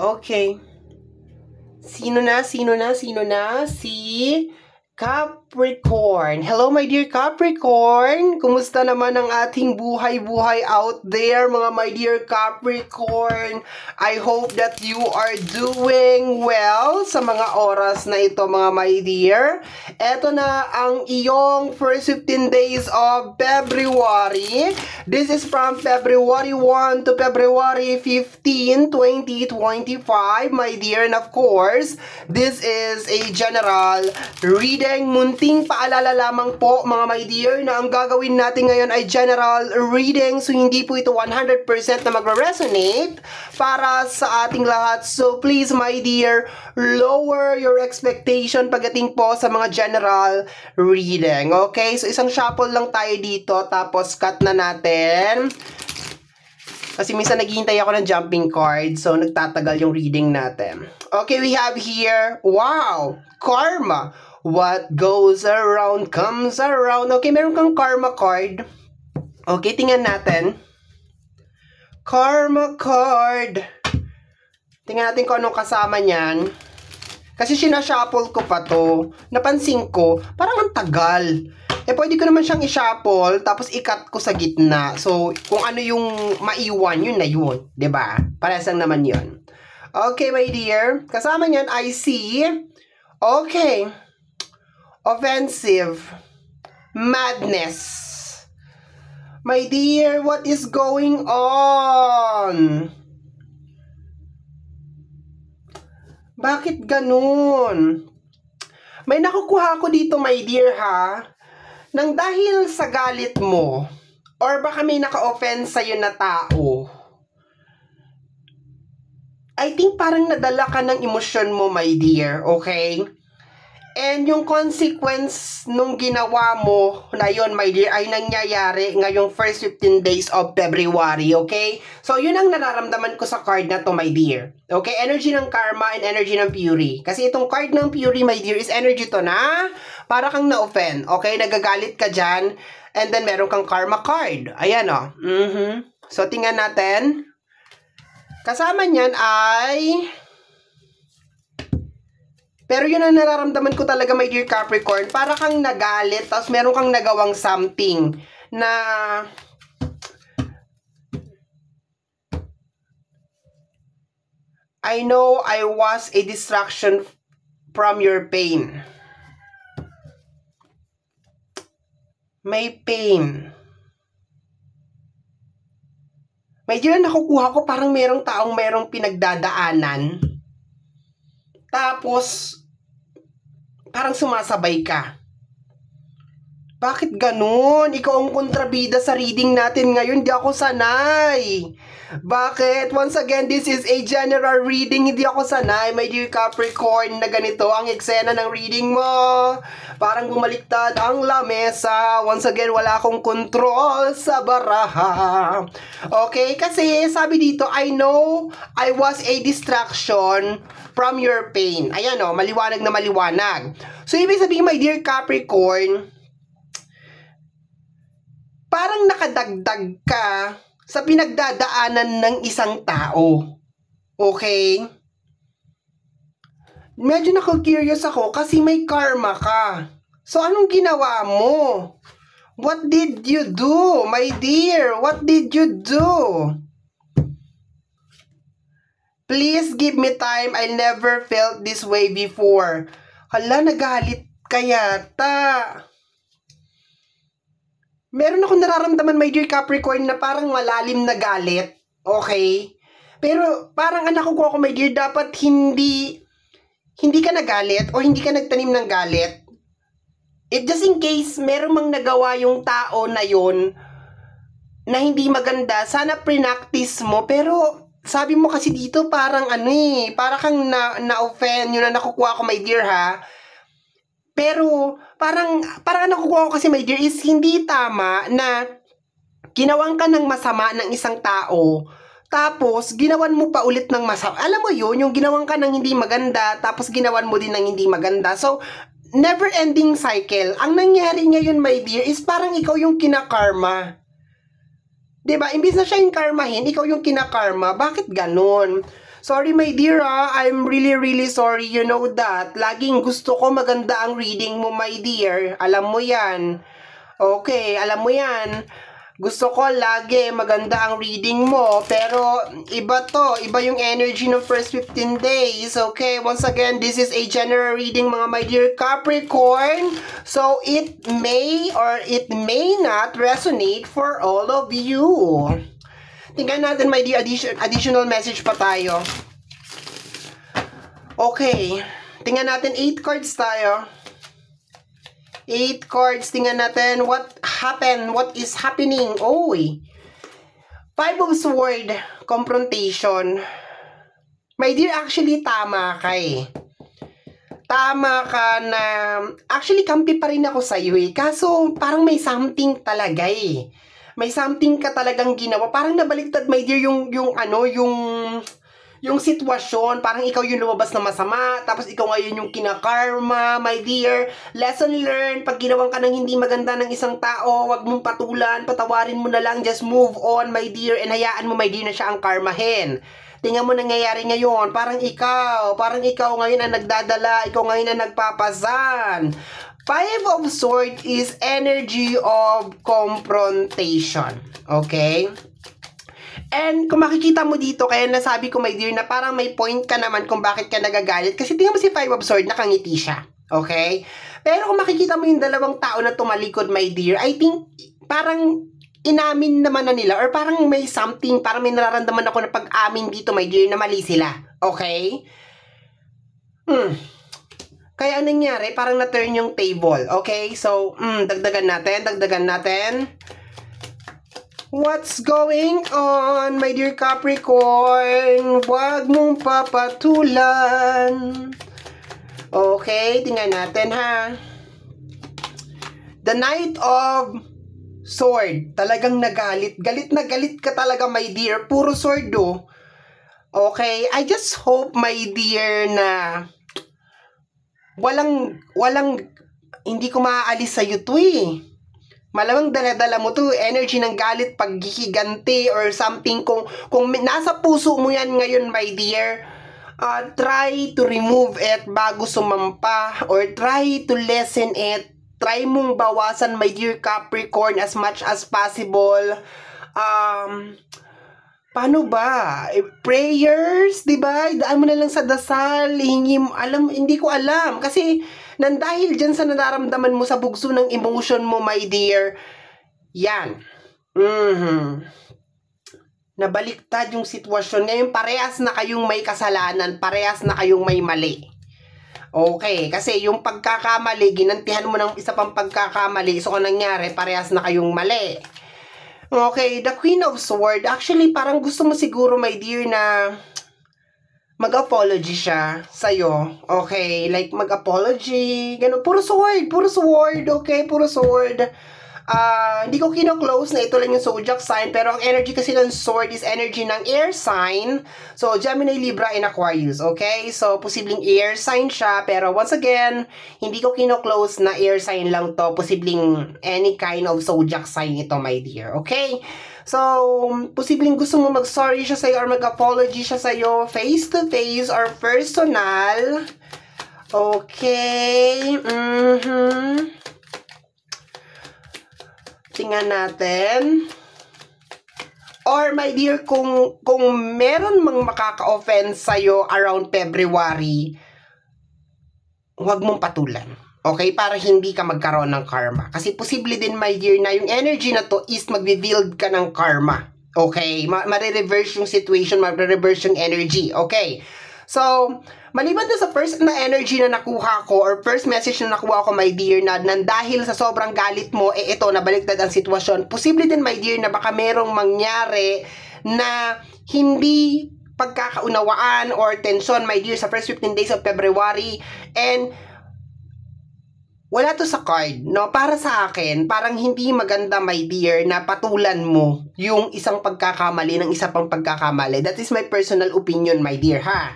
Okay. Sino na? Si Capricorn. Hello, my dear Capricorn. Kumusta naman ang ating buhay-buhay out there, mga my dear Capricorn? I hope that you are doing well sa mga oras na ito, mga my dear. Eto na ang iyong first 15 days of February. This is from February 1 to February 15, 2025, my dear. And of course, this is a general reading. Munting paalala lamang po, mga my dear, na ang gagawin natin ngayon ay general reading. So, hindi po ito 100% na magre-resonate para sa ating lahat. So, please, my dear, lower your expectation pagdating po sa mga general reading. Okay? So, isang shuffle lang tayo dito, tapos cut na natin. Kasi minsan naghihintay ako ng jumping card, so nagtatagal yung reading natin. Okay, we have here, wow, karma. What goes around comes around. Okay, meron kang karma card. Okay, tingnan natin. Karma card. Tingnan natin kung anong kasama niyan. Kasi sinashuffle ko pa to. Napansin ko, parang ang tagal. Pwede ko naman siyang i-shuffle, tapos i-cut ko sa gitna. So, kung ano yung maiwan, yun na yun. 'Di ba? Parehas lang naman yun. Okay, my dear. Kasama niyan, I see. Okay. Offensive. Madness. My dear, what is going on? Bakit ganun? May nakukuha ko dito, my dear, ha? Nang dahil sa galit mo, or baka may naka-offense sa'yo na tao, I think parang nadala ka ng emosyon mo, my dear, okay? And yung consequence nung ginawa mo na yun, my dear, ay nangyayari ngayong first 15 days of February, okay? So, yun ang nararamdaman ko sa card na to, my dear. Okay? Energy ng karma and energy ng fury. Kasi itong card ng fury, my dear, is energy to na para kang na-offend. Okay? Nagagalit ka dyan. And then, meron kang karma card. Ayan, o. So, tingnan natin. Kasama niyan ay... Pero yun ang nararamdaman ko talaga, my dear Capricorn. Para kang nagalit, tapos meron kang nagawang something na... I know I was a distraction from your pain. May pain. My dear, nakukuha ko parang merong taong merong pinagdadaanan. Tapos... parang sumasabay ka. Bakit ganun? Ikaw ang kontrabida sa reading natin ngayon. Di ako sanay. Bakit? Once again, this is a general reading. Hindi ako sanay, my dear Capricorn, na ganito ang eksena ng reading mo. Parang bumaliktad ang lamesa. Once again, wala akong control sa baraha. Okay? Kasi sabi dito, I know I was a distraction from your pain. Ayan o, maliwanag na maliwanag. So, ibig sabihin, my dear Capricorn, parang nakadagdag ka sa pinagdadaanan ng isang tao. Okay? Medyo nako-curious ako kasi may karma ka. So, anong ginawa mo? What did you do, my dear? What did you do? Please give me time. I never felt this way before. Hala, nagalit ka yata. Meron akong nararamdaman, my dear Capricorn, na parang malalim na galit. Okay? Pero parang anak ko, my dear, dapat hindi ka nagalit o hindi ka nagtanim ng galit. If just in case meron mang nagawa yung tao na yon na hindi maganda, sana pre-practice mo. Pero sabi mo kasi dito parang para kang na-offend, yun na nakukuha ko, my dear, ha? Pero parang nakukuha ko kasi, my dear, is hindi tama na ginawan ka ng masama ng isang tao, tapos ginawan mo pa ulit ng masama. Alam mo yun, yung ginawan ka ng hindi maganda, tapos ginawan mo din ng hindi maganda. So, never-ending cycle. Ang nangyari ngayon, my dear, is parang ikaw yung kinakarma. 'Di ba? Imbis na siya yung karmahin, ikaw yung kinakarma. Bakit ganun? Sorry, my dear, I'm really, really sorry. You know that. Laging gusto ko maganda ang reading mo, my dear. Alam mo yan. Okay, alam mo yan. Gusto ko lagi maganda ang reading mo, pero iba to, iba yung energy ng first 15 days, okay? Once again, this is a general reading, mga my dear Capricorn, so it may or it may not resonate for all of you. Tingnan natin, my dear, additional message pa tayo. Okay, tingnan natin, 8 cards tayo. 8 cards, tingnan natin what happened, what is happening. Oy, 5 of Swords, confrontation. My dear, actually tama ka eh. Tama ka na, actually kampi pa rin ako sa'yo eh. Kaso parang may something talaga eh. May something ka talagang ginawa. Parang nabaliktad, my dear, yung sitwasyon, parang ikaw yung lumabas na masama, tapos ikaw ngayon yung kinakarma, my dear. Lesson learned, pag ginawan ka ng hindi maganda ng isang tao, wag mong patulan, patawarin mo na lang, just move on, my dear, and hayaan mo, my dear, na siya ang karmahin. Tingnan mo nangyayari ngayon, parang ikaw ngayon ang nagdadala, ikaw ngayon ang nagpapasan. 5 of Swords is energy of confrontation, okay? And kung makikita mo dito, kaya nasabi ko, my dear, na parang may point ka naman kung bakit ka nagagalit. Kasi tingnan mo si 5 of Swords, nakangiti siya. Okay? Pero kung makikita mo yung dalawang tao na tumalikod, my dear, I think parang inamin naman na nila or parang may something, parang may nararamdaman ako na pag-amin dito, my dear, na mali sila. Okay? Kaya anong nangyari? Parang na-turn yung table. Okay? So, dagdagan natin. What's going on, my dear Capricorn? Huwag mong papatulan. Okay, tingnan natin ha. The Knight of Sword. Talagang nagalit. Galit na galit ka talaga, my dear. Puro sword do. Okay, I just hope, my dear, na walang hindi ko maaalis sa'yo to eh. Malamang dala-dala mo to, energy ng galit, paghihiganti or something. Kung nasa puso mo yan ngayon, my dear, try to remove it bago sumampa or try to lessen it. Try mong bawasan, my dear Capricorn, as much as possible. Paano ba? Prayers, di ba? Daan mo na lang sa dasal, hingi mo, hindi ko alam. Kasi, dahil dyan sa nararamdaman mo sa bugso ng emotion mo, my dear, yan. Nabaliktad yung sitwasyon. Ngayon, parehas na kayong may kasalanan, parehas na kayong may mali. Okay, kasi yung pagkakamali, ginantihan mo ng isa pang pagkakamali, so kung nangyari, parehas na kayong mali. Okay, the Queen of Swords, actually parang gusto mo siguro, my dear, na mag-apology siya sa'yo. Okay, like mag-apology, gano'n. Puro sword, okay, puro sword. Hindi ko kino-close na ito lang yung zodiac sign, pero ang energy kasi ng sword is energy ng air sign. So, Gemini, Libra, and Aquarius, okay? So, posibleng air sign siya, pero once again, hindi ko kino-close na air sign lang to. Posibleng any kind of zodiac sign ito, my dear, okay? So, posibleng gusto mo mag-sorry siya sa'yo or mag-apology siya sa'yo face-to-face or personal. Okay, tingnan natin. Or my dear, kung meron mang makaka-offense sa'yo around February, huwag mong patulan. Okay? Para hindi ka magkaroon ng karma. Kasi posible din, my dear, na yung energy na to is mag-build ka ng karma. Okay? Mare-reverse yung situation, mare-reverse yung energy. Okay? So, maliban doon sa first na energy na nakuha ko or first message na nakuha ko, my dear, na dahil sa sobrang galit mo, ito, nabaliktad ang sitwasyon. Posible din, my dear, na baka merong mangyari na hindi pagkakaunawaan or tension, my dear, sa first 15 days of February. And wala to sa card, no? Para sa akin, parang hindi maganda, my dear, na patulan mo yung isang pagkakamali ng isa pang pagkakamali. That is my personal opinion, my dear, ha?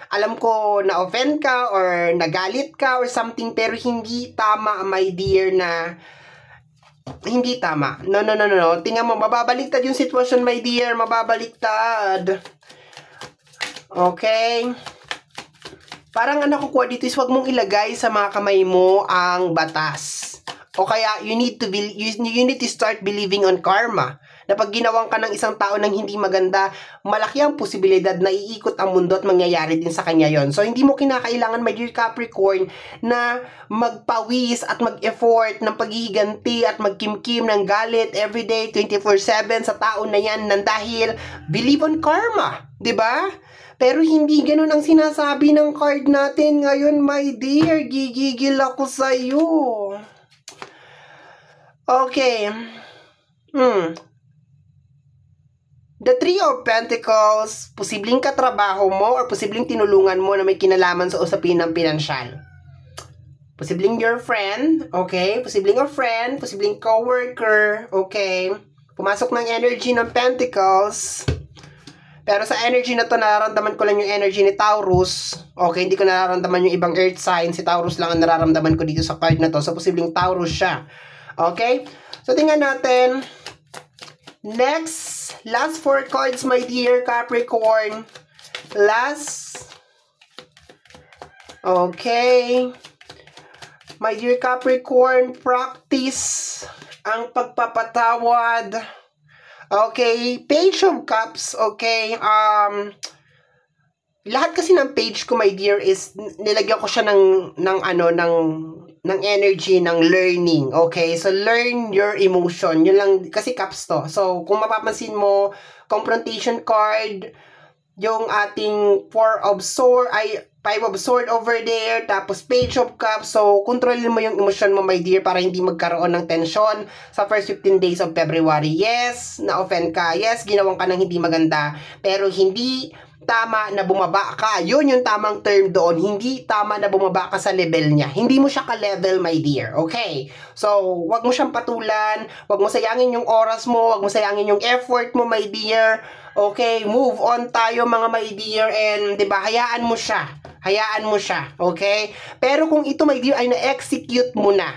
Alam ko na-offend ka or nagalit ka or something, pero hindi tama, my dear, na hindi tama. No. Tingnan mo, mababaliktad yung sitwasyon, my dear, mababaliktad. Okay? Parang ang nakukuha dito is wag mong ilagay sa mga kamay mo ang batas. O kaya, you need to start believing on karma. Na pag ginawang ka ng isang tao ng hindi maganda, malaki ang posibilidad na iikot ang mundo at mangyayari din sa kanya yon. So, hindi mo kinakailangan, my dear Capricorn, na magpawis at mag-effort ng paghihiganti at magkimkim ng galit everyday, 24/7 sa tao na yan nang dahil believe on karma. 'Di ba? Pero hindi ganun ang sinasabi ng card natin ngayon, my dear. Gigigil ako sa'yo. Okay. The Three of Pentacles, posibleng katrabaho mo or posibleng tinulungan mo na may kinalaman sa usapin ng pinansyal. Posibleng your friend, okay? Posibleng a friend, posibleng coworker, okay? Pumasok ng energy ng Pentacles. Pero sa energy na to, nararamdaman ko lang yung energy ni Taurus. Okay, hindi ko nararamdaman yung ibang earth sign. Si Taurus lang ang nararamdaman ko dito sa card na to. So, posibleng Taurus siya. Okay? So, tingnan natin. Next, last 4 cards, my dear Capricorn. Last. Okay. My dear Capricorn, practice ang pagpapatawad. Okay, Page of Cups, okay. Lahat kasi ng page ko, my dear, is nilagyan ko siya ng energy ng learning. Okay, so learn your emotion. Yun lang kasi cups to. So kung mapapansin mo, confrontation card, yung ating 5 of sword over there, tapos Page of Cups. So, kontrolin mo yung emosyon mo, my dear, para hindi magkaroon ng tension sa first 15 days of February. Yes, na-offend ka. Yes, ginawang ka ng hindi maganda. Pero hindi tama na bumaba ka. Yun yung tamang term doon. Hindi tama na bumaba ka sa level niya. Hindi mo siya ka-level, my dear. Okay? So, wag mo siyang patulan. Wag mo sayangin yung oras mo. Wag mo sayangin yung effort mo, my dear. Okay? Move on tayo, mga my dear. And, diba, hayaan mo siya. Hayaan mo siya. Okay? Pero kung ito, my dear, ay na-execute mo na.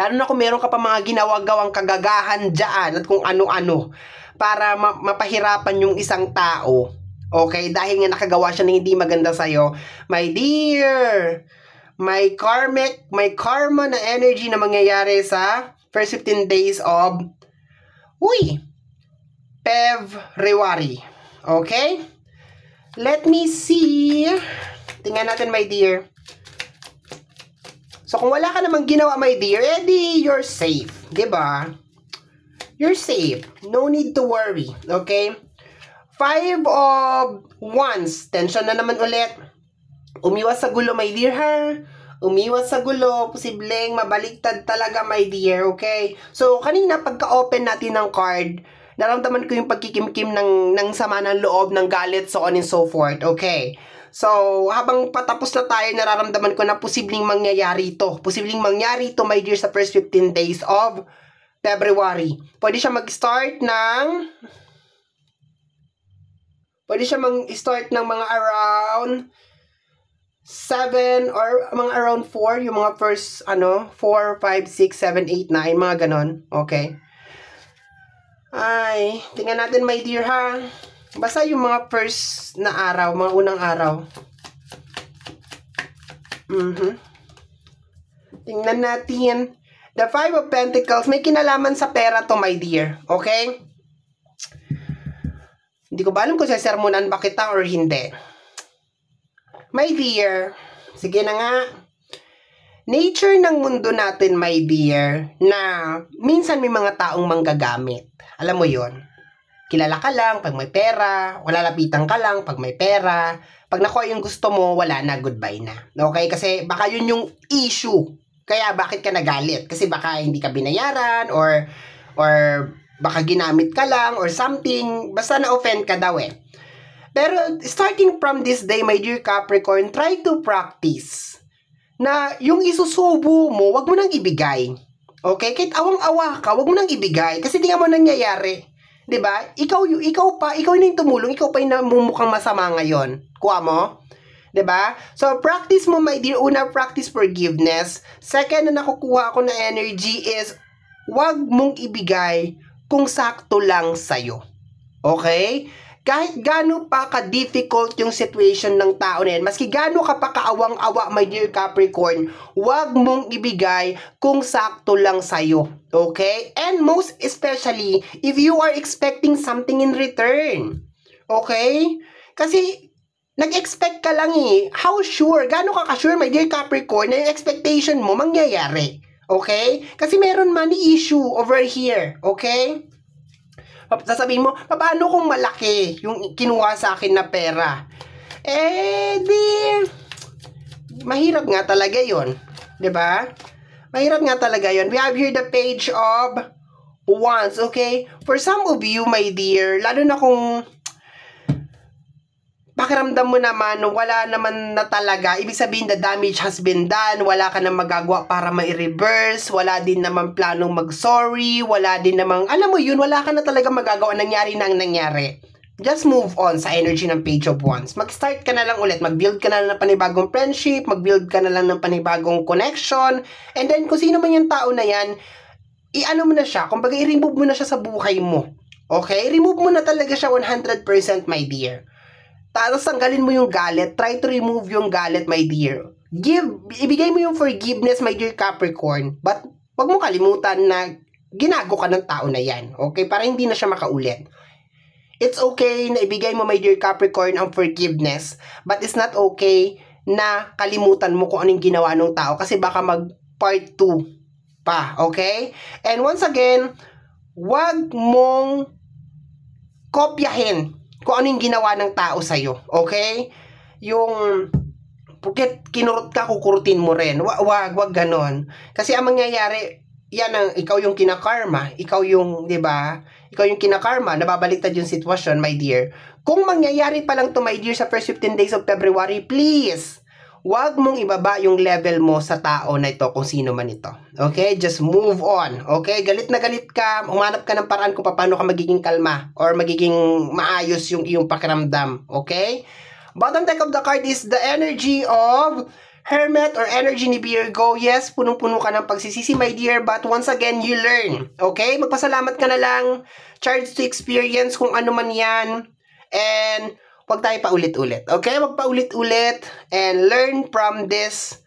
Lalo na kung meron ka pa mga ginawagawang kagagahan dyan at kung ano-ano para mapahirapan yung isang tao. Okay, dahil nga nakagawa siya ng hindi maganda sa'yo, my dear, may karma na energy na mangyayari sa first 15 days of February. Okay? Let me see. Tingnan natin, my dear. So, kung wala ka namang ginawa, my dear, edi you're safe. Diba? You're safe. No need to worry. Okay? 5 of Wands. Tension na naman ulit. Umiwas sa gulo, my dear, ha? Umiwas sa gulo. Posibleng mabaliktad talaga, my dear. Okay? So, kanina, pagka-open natin ng card, naramdaman ko yung pagkikimkim ng sama ng loob, ng galit, so on and so forth. Okay? So, habang patapos na tayo, nararamdaman ko na posibleng mangyayari ito. Posibleng mangyari ito, my dear, sa first 15 days of February. Pwede siya mag-start ng mga around 7 or mga around 4, yung mga first 4, 5, 6, 7, 8, 9, mga ganon. Okay. Ay, tingnan natin, my dear, ha. Basta yung mga first na araw, mga unang araw. Tingnan natin. The 5 of Pentacles, may kinalaman sa pera to, my dear. Okay? Hindi ko ba alam kung sasermonan ba kita or hindi. My dear, sige na nga. Nature ng mundo natin, my dear, na minsan may mga taong manggagamit. Alam mo yon. Kilala ka lang pag may pera, lalapitan ka lang pag may pera. Pag nakuha yung gusto mo, wala na, goodbye na. Okay? Kasi baka yun yung issue. Kaya bakit ka nagalit? Kasi baka hindi ka binayaran or baka ginamit ka lang or something. Basta na-offend ka daw eh. Pero starting from this day, my dear Capricorn, try to practice na yung isusubo mo, wag mo nang ibigay. Okay? Kahit awang-awa ka, wag mo nang ibigay. Kasi tingnan mo nangyayari. 'Di ba? Ikaw na yung tumulong, ikaw pa yung namumukhang masama ngayon. Kuha mo? 'Di ba? So, practice mo, my dear. Una, practice forgiveness. Second na nakukuha ko na energy is, wag mong ibigay kung sakto lang sa'yo. Okay? kahit gaano pa ka-difficult yung situation ng tao na yan, maski gaano ka pa kaawang-awa, my dear Capricorn, huwag mong ibigay kung sakto lang sa'yo. Okay? And most especially, if you are expecting something in return. Okay? Kasi, nag-expect ka lang eh. How sure? Gaano ka ka-sure, my dear Capricorn, na yung expectation mo mangyayari? Okay? Kasi meron money issue over here. Okay? Sasabihin mo, paano kung malaki yung kinuha sa akin na pera? Mahirap nga talaga yun. 'Di ba? Mahirap nga talaga yun. We have here the page of wands, okay? For some of you, my dear, lalo na kung pakiramdam mo naman, wala naman na talaga, ibig sabihin the damage has been done, wala ka na magagawa para ma-reverse, wala din naman planong mag-sorry, wala din naman, alam mo yun, wala ka na talaga magagawa, nangyari na ang nangyari. Just move on sa energy ng page of wands. Mag-start ka na lang ulit, mag-build ka na lang ng panibagong friendship, mag-build ka na lang ng panibagong connection, and then kung sino man yung tao na yan, i-ano mo na siya, kumbaga i-remove mo na siya sa buhay mo. Okay? Remove mo na talaga siya 100%, my dear. Tapos tanggalin mo yung galit. Try to remove yung galit, my dear. Ibigay mo yung forgiveness, my dear Capricorn. But wag mo kalimutan na ginago ka ng tao na yan. Okay? Para hindi na siya makaulit. It's okay na ibigay mo, my dear Capricorn, ang forgiveness. But it's not okay na kalimutan mo kung anong ginawa ng tao. Kasi baka mag part 2 pa. Okay? And once again, wag mong kopyahin kung ano yung ginawa ng tao sa'yo. Okay? Yung, porque kinurot ka, kukurutin mo rin. Wag ganon. Kasi ang mangyayari, yan ang, ikaw yung kinakarma. Ikaw yung, di ba? Ikaw yung kinakarma. Nababaliktad yung sitwasyon, my dear. Kung mangyayari pa lang to, my dear, sa first 15 days of February, please, wag mong ibaba yung level mo sa tao na ito, kung sino man ito. Okay? Just move on. Okay? Galit na galit ka, umanap ka ng paraan kung paano ka magiging kalma or magiging maayos yung iyong pakiramdam. Okay? Bottom deck of the card is the energy of Hermit or energy ni Virgo. Yes, punong-puno ka ng pagsisisi, my dear, but once again, you learn. Okay? Magpasalamat ka na lang. Charge to experience kung ano man yan. And huwag tayo paulit-ulit. Okay? Huwag paulit-ulit. And learn from this.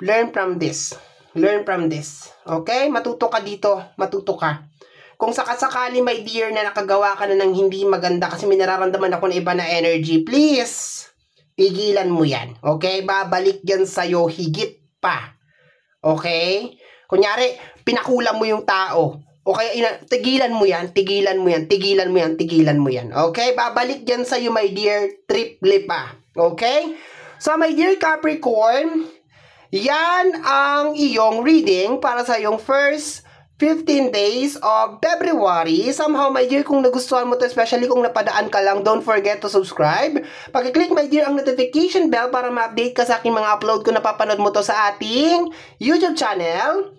Learn from this. Learn from this. Okay? Matuto ka dito. Matuto ka. Kung sakasakali, my dear, na nakagawa ka na ng hindi maganda kasi may nararamdaman ako na iba na energy, please, pigilan mo yan. Okay? Babalik yan sa'yo higit pa. Okay? Kunyari, pinakulang mo yung tao. Okay, tigilan mo yan, tigilan mo yan, tigilan mo yan, tigilan mo yan. Okay? Babalik yan sa'yo, my dear, triple pa. Okay? So, my dear Capricorn, yan ang iyong reading para sa iyong first 15 days of February. Somehow, my dear, kung nagustuhan mo to, especially kung napadaan ka lang, don't forget to subscribe. Pag-click, my dear, ang notification bell para ma-update ka sa aking mga upload kung napapanood mo to sa ating YouTube channel.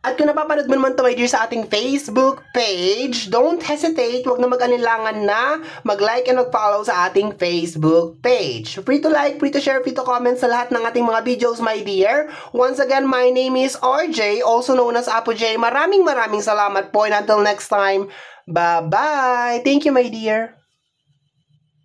At kung napapanood mo naman to, my dear, sa ating Facebook page, don't hesitate, huwag na mag-anilangan na mag-like and mag-follow sa ating Facebook page. Free to like, free to share, free to comment sa lahat ng ating mga videos, my dear. Once again, my name is RJ, also known as Apo J. Maraming salamat po, and until next time, bye-bye! Thank you, my dear!